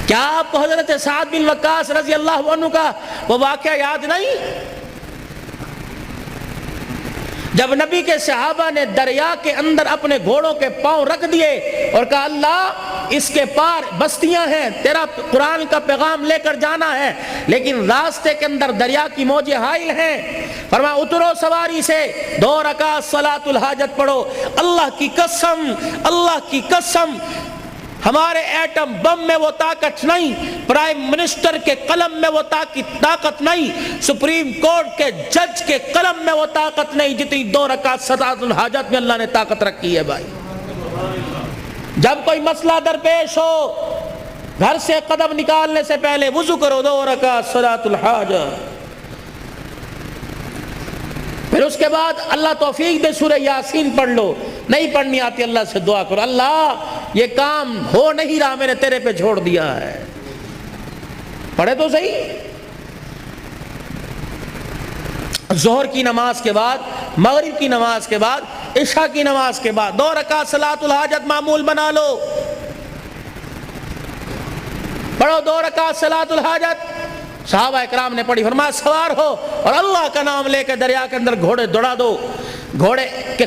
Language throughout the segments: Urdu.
کیا آپ کو حضرت سعد بن وقاص رضی اللہ عنہ کا وہ واقعہ یاد نہیں؟ جب نبی کے صحابہ نے دریا کے اندر اپنے گھوڑوں کے پاؤں رکھ دیے اور کہا اللہ اس کے پار بستیاں ہیں، تیرا قرآن کا پیغام لے کر جانا ہے، لیکن راستے کے اندر دریا کی موجیں حائل ہیں، فرمایا اترو سواری سے 2 رکعت صلاۃ الحاجت پڑھو۔ اللہ کی قسم، اللہ کی قسم، ہمارے ایٹم بم میں وہ طاقت نہیں، پرائم منسٹر کے قلم میں وہ طاقت نہیں، سپریم کورٹ کے جج کے قلم میں وہ طاقت نہیں جتنی 2 رکعت صلاۃ الحاجت میں اللہ نے طاقت رکھی ہے بھائی۔ جب کوئی مسئلہ درپیش ہو، گھر سے قدم نکالنے سے پہلے وضو کرو، 2 رکعت صلاۃ الحاجت، پھر اس کے بعد اللہ توفیق دے سورہ یاسین پڑھ لو، نہیں پڑھنی آتی اللہ سے دعا کرو، اللہ یہ کام ہو نہیں رہا، میں نے تیرے پہ چھوڑ دیا ہے، پڑھے تو صحیح۔ ظہر کی نماز کے بعد، مغرب کی نماز کے بعد، عشاء کی نماز کے بعد 2 رکعت صلاۃ الحاجت معمول بنا لو، پڑھو 2 رکعت صلاۃ الحاجت۔ صحابہ اکرام نے پڑھی، فرمایا سوار ہو اور اللہ کا نام لے کے دریا کے اندر گھوڑے دوڑا دو۔ گھوڑے کے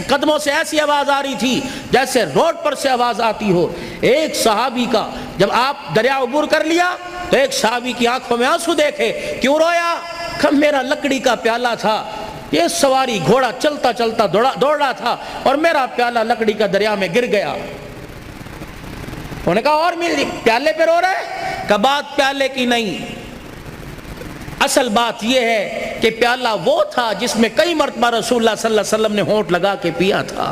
قدموں سے ایسی آواز آ رہی تھی جیسے روڈ پر سے آواز آتی ہو۔ ایک صحابی کا جب آپ دریا عبور کر لیا تو ایک صحابی کی آنکھوں میں آنسو دیکھے، کیوں رویا؟ کہ میرا لکڑی کا پیالہ تھا، یہ سواری گھوڑا چلتا چلتا دوڑ رہا تھا اور میرا پیالہ لکڑی کا دریا میں گر گیا۔ انہوں نے کہا اور میری پیالے پہ رو رہا ہے؟ کہ بات پیالے کی نہیں، اصل بات یہ ہے کہ پیالہ وہ تھا جس میں کئی مرتبہ رسول اللہ صلی اللہ علیہ وسلم نے ہونٹ لگا کے پیا تھا،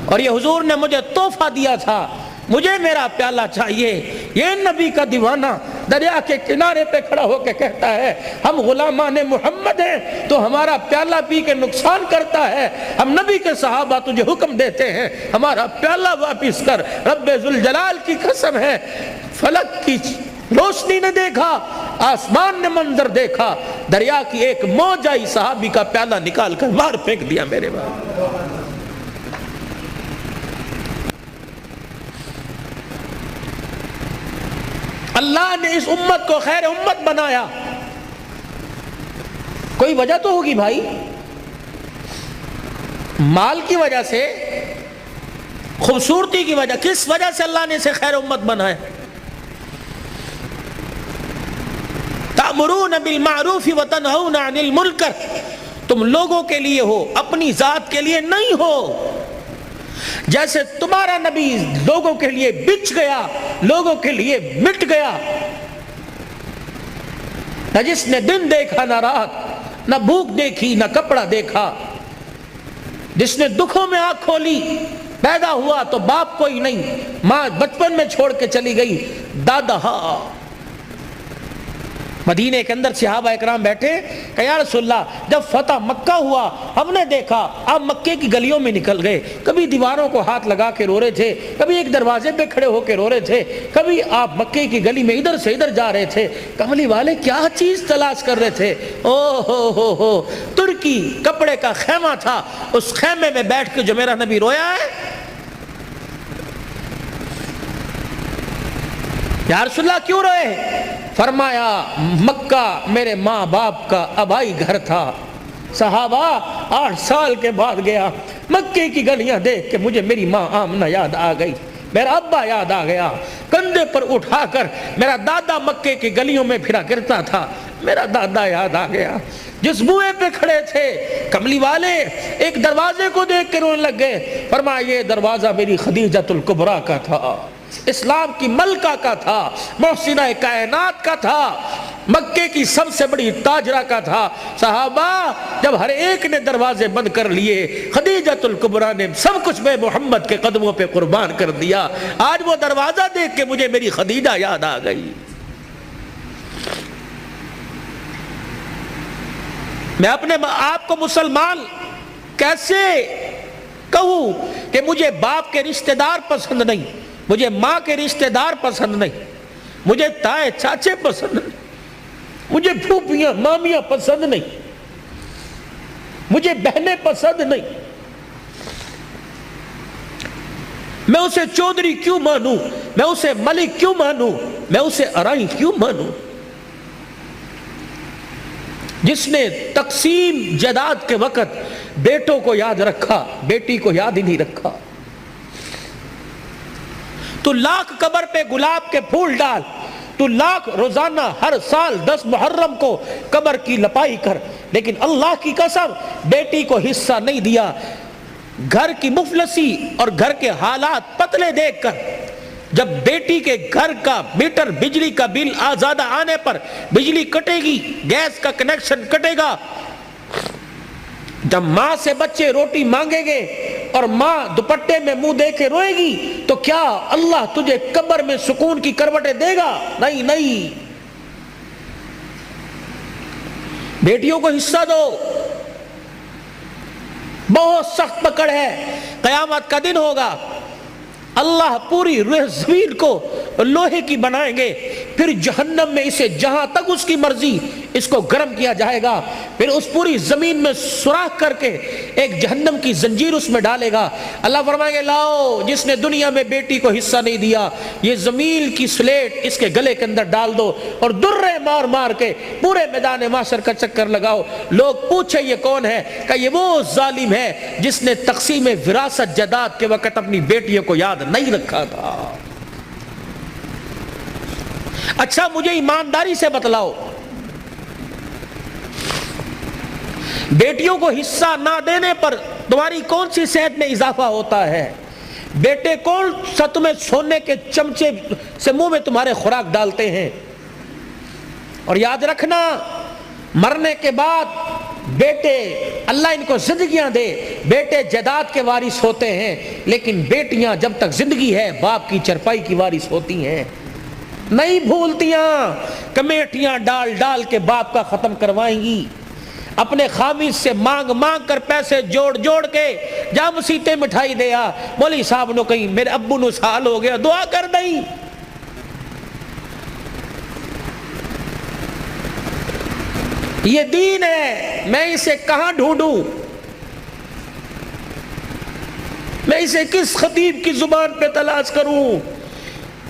اور یہ حضور نے مجھے تحفہ دیا تھا، مجھے میرا پیالہ چاہیے۔ یہ نبی کا دیوانہ دریا کے کنارے پہ کھڑا ہو کے کہتا ہے ہم غلامان محمد ہیں تو ہمارا پیالہ پی کے نقصان کرتا ہے، ہم نبی کے صحابہ تجھے حکم دیتے ہیں ہمارا پیالہ واپس کر۔ رب ذوالجلال کی قسم ہے، فلک کی روشنی نے دیکھا، آسمان نے منظر دیکھا، دریا کی ایک موج آئی، صحابی کا پیالہ نکال کر باہر پھینک دیا۔ میرے بھائی، اللہ نے اس امت کو خیر امت بنایا، کوئی وجہ تو ہوگی بھائی، مال کی وجہ سے، خوبصورتی کی وجہ، کس وجہ سے اللہ نے اسے خیر امت بنایا؟ تأمرون بالمعروف وتنہون عن المنکر، تم لوگوں کے لیے ہو، اپنی ذات کے لیے نہیں ہو۔ جیسے تمہارا نبی لوگوں کے لیے بچ گیا، لوگوں کے لیے مٹ گیا، نہ جس نے دن دیکھا نہ رات، نہ بھوک دیکھی نہ کپڑا دیکھا، جس نے دکھوں میں آنکھ کھولی، پیدا ہوا تو باپ کوئی نہیں، ماں بچپن میں چھوڑ کے چلی گئی، دادا ہاں۔ مدینے کے اندر صحابہ اکرام بیٹھے کہ یا رسول اللہ جب فتح مکہ ہوا ہم نے دیکھا آپ مکے کی گلیوں میں نکل گئے، کبھی دیواروں کو ہاتھ لگا کے رو رہے تھے، کبھی ایک دروازے پہ کھڑے ہو کے رو رہے تھے، کبھی آپ مکے کی گلی میں ادھر سے ادھر جا رہے تھے، کملی والے کیا چیز تلاش کر رہے تھے؟ او ہو ترکی کپڑے کا خیمہ تھا، اس خیمے میں بیٹھ کے جو میرا نبی رویا ہے۔ یا رسول اللہ کیوں روئے؟ فرمایا مکہ میرے ماں باپ کا آبائی گھر تھا، صحابہ 8 سال کے بعد گیا، مکے کی گلیاں دیکھ کے مجھے میری ماں آمنہ یاد آ گئی، میرا ابا یاد آ گیا، کندھے پر اٹھا کر میرا دادا مکے کی گلیوں میں پھرا کرتا تھا، میرا دادا یاد آ گیا۔ جس بوئے پہ کھڑے تھے کملی والے ایک دروازے کو دیکھ کے رونے لگ گئے، فرمایا یہ دروازہ میری خدیجۃ الکبریٰ کا تھا، اسلام کی ملکہ کا تھا، محسنہ کائنات کا تھا، مکے کی سب سے بڑی تاجرہ کا تھا۔ صحابہ جب ہر ایک نے دروازے بند کر لیے، خدیجۃ الکبریٰ نے سب کچھ میں محمد کے قدموں پہ قربان کر دیا، آج وہ دروازہ دیکھ کے مجھے میری خدیجہ یاد آ گئی۔ میں اپنے آپ کو مسلمان کیسے کہوں کہ مجھے باپ کے رشتہ دار پسند نہیں، مجھے ماں کے رشتہ دار پسند نہیں، مجھے تائے چاچے پسند نہیں، مجھے پھوپھیاں مامیاں پسند نہیں، مجھے بہنیں پسند نہیں۔ میں اسے چودھری کیوں مانوں، میں اسے ملک کیوں مانوں، میں اسے ارائی کیوں مانوں؟ جس نے تقسیم جائیداد کے وقت بیٹوں کو یاد رکھا، بیٹی کو یاد ہی نہیں رکھا۔ تو لاکھ قبر پہ گلاب کے پھول ڈال، تو لاکھ روزانہ ہر سال 10 محرم کو قبر کی لپائی کر، لیکن اللہ کی قسم بیٹی کو حصہ نہیں دیا۔ گھر کی مفلسی اور گھر کے حالات پتلے دیکھ کر جب بیٹی کے گھر کا میٹر بجلی کا بل زیادہ آنے پر بجلی کٹے گی، گیس کا کنیکشن کٹے گا، جب ماں سے بچے روٹی مانگیں گے اور ماں دوپٹے میں منہ دے کے روئے گی، تو کیا اللہ تجھے قبر میں سکون کی کروٹیں دے گا؟ نہیں نہیں۔ بیٹیوں کو حصہ دو۔ بہت سخت پکڑ ہے، قیامت کا دن ہوگا، اللہ پوری روح زمین کو لوہے کی بنائیں گے، پھر جہنم میں اسے جہاں تک اس کی مرضی اس کو گرم کیا جائے گا، پھر اس پوری زمین میں سوراخ کر کے ایک جہنم کی زنجیر اس میں ڈالے گا۔ اللہ فرمائیں گے لاؤ، جس نے دنیا میں بیٹی کو حصہ نہیں دیا، یہ زمین کی سلیٹ اس کے گلے کے اندر ڈال دو اور درے مار مار کے پورے میدان معاشر کا چکر لگاؤ۔ لوگ پوچھے یہ کون ہے؟ کہ یہ وہ ظالم ہے جس نے تقسیم وراثت جائیداد کے وقت اپنی بیٹیوں کو یاد نہیں رکھا تھا۔ اچھا مجھے ایمانداری سے بتلاؤ، بیٹیوں کو حصہ نہ دینے پر تمہاری کون سی صحت میں اضافہ ہوتا ہے؟ بیٹے کون سا تمہیں سونے کے چمچے سے منہ میں تمہارے خوراک ڈالتے ہیں؟ اور یاد رکھنا، مرنے کے بعد بیٹے، اللہ ان کو زندگیاں دے، بیٹے جائیداد کے وارث ہوتے ہیں، لیکن بیٹیاں جب تک زندگی ہے باپ کی چرپائی کی وارث ہوتی ہیں۔ نہیں بھولتیاں، کمیٹیاں ڈال ڈال کے باپ کا ختم کروائیں گی، اپنے خامد سے مانگ مانگ کر پیسے جوڑ جوڑ کے جا مسیتے مٹھائی دیا، مولوی صاحب نو کہیں میرے ابو نو سال ہو گیا دعا کر دیں۔ یہ دین ہے، میں اسے کہاں ڈھونڈوں؟ میں اسے کس خطیب کی زبان پہ تلاش کروں؟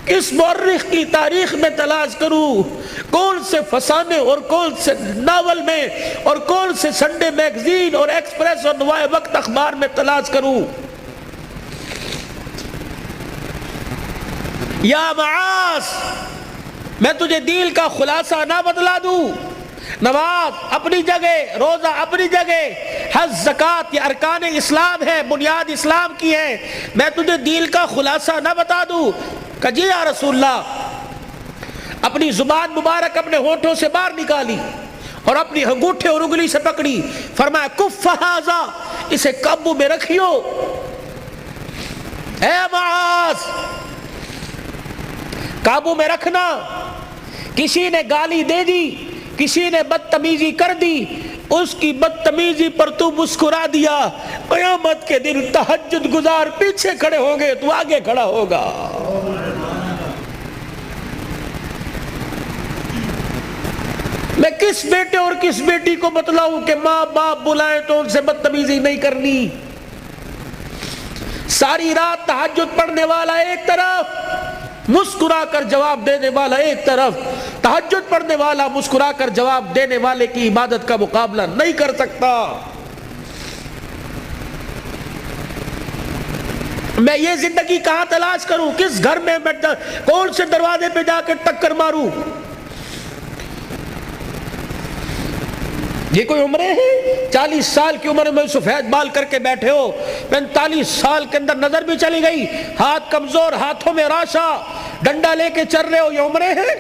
کس مورخ کی تاریخ میں تلاش کروں؟ کون سے فسانے اور کون سے ناول میں اور کون سے سنڈے میگزین اور ایکسپریس اور نوائے وقت اخبار میں تلاش کروں؟ یا معاذ، میں تجھے دین کا خلاصہ نہ بتلا دوں؟ نماز اپنی جگہ، روزہ اپنی جگہ، حج زکوٰۃ یہ ارکان اسلام ہے، بنیاد اسلام کی ہے، میں تجھے دین کا خلاصہ نہ بتا دوں؟ کہ جی یا رسول اللہ، اپنی زبان مبارک اپنے ہونٹوں سے باہر نکالی اور اپنی انگوٹھے اور انگلی سے پکڑی، فرمایا کف ھذا، اسے قابو میں رکھیو۔ اے معاذ، قابو میں رکھنا۔ کسی نے گالی دے دی، کسی نے بدتمیزی کر دی، اس کی بدتمیزی پر تو مسکرا دیا، قیامت کے دن تہجد گزار پیچھے کھڑے ہوں گے، تو آگے کھڑا ہوگا۔ میں کس بیٹے اور کس بیٹی کو بتلاؤں کہ ماں باپ بلائیں تو ان سے بدتمیزی نہیں کرنی؟ ساری رات تہجد پڑھنے والا ایک طرف، مسکرا کر جواب دینے والا ایک طرف۔ تہجد پڑھنے والا مسکرا کر جواب دینے والے کی عبادت کا مقابلہ نہیں کر سکتا۔ میں یہ زندگی کہاں تلاش کروں؟ کس گھر میں کون سے دروازے پہ جا کے ٹکر ماروں؟ یہ کوئی عمریں ہیں؟ 40 سال کی عمر میں سفید بال کر کے بیٹھے ہو، 45 سال کے اندر نظر بھی چلی گئی، ہاتھ کمزور، ہاتھوں میں راشا، ڈنڈا لے کے چل رہے ہو، یہ عمریں ہیں؟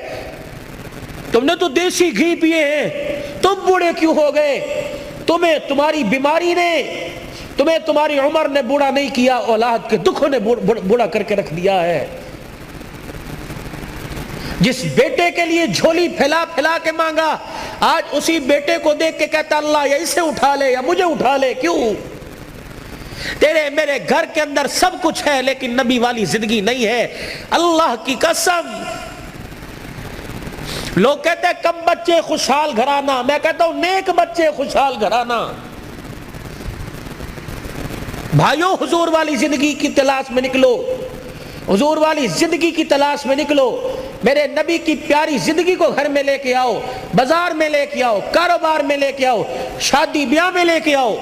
تم نے تو دیسی گھی پیے ہیں، تم بوڑھے کیوں ہو گئے؟ تمہیں تمہاری بیماری نے، تمہیں تمہاری عمر نے بوڑھا نہیں کیا، اولاد کے دکھوں نے بوڑھا کر کے رکھ دیا ہے۔ جس بیٹے کے لیے جھولی پھیلا پھیلا کے مانگا، آج اسی بیٹے کو دیکھ کے کہتا اللہ یا اسے اٹھا لے یا مجھے اٹھا لے۔ کیوں؟ تیرے میرے گھر کے اندر سب کچھ ہے لیکن نبی والی زندگی نہیں ہے۔ اللہ کی قسم، لوگ کہتے ہیں کم بچے خوشحال گھرانہ، میں کہتا ہوں نیک بچے خوشحال گھرانہ۔ بھائیوں، حضور والی زندگی کی تلاش میں نکلو۔ حضور والی زندگی کی تلاش میں نکلو، میرے نبی کی پیاری زندگی کو گھر میں لے کے آؤ، بازار میں لے کے آؤ، کاروبار میں لے کے آؤ، شادی بیاہ میں لے کے آؤ۔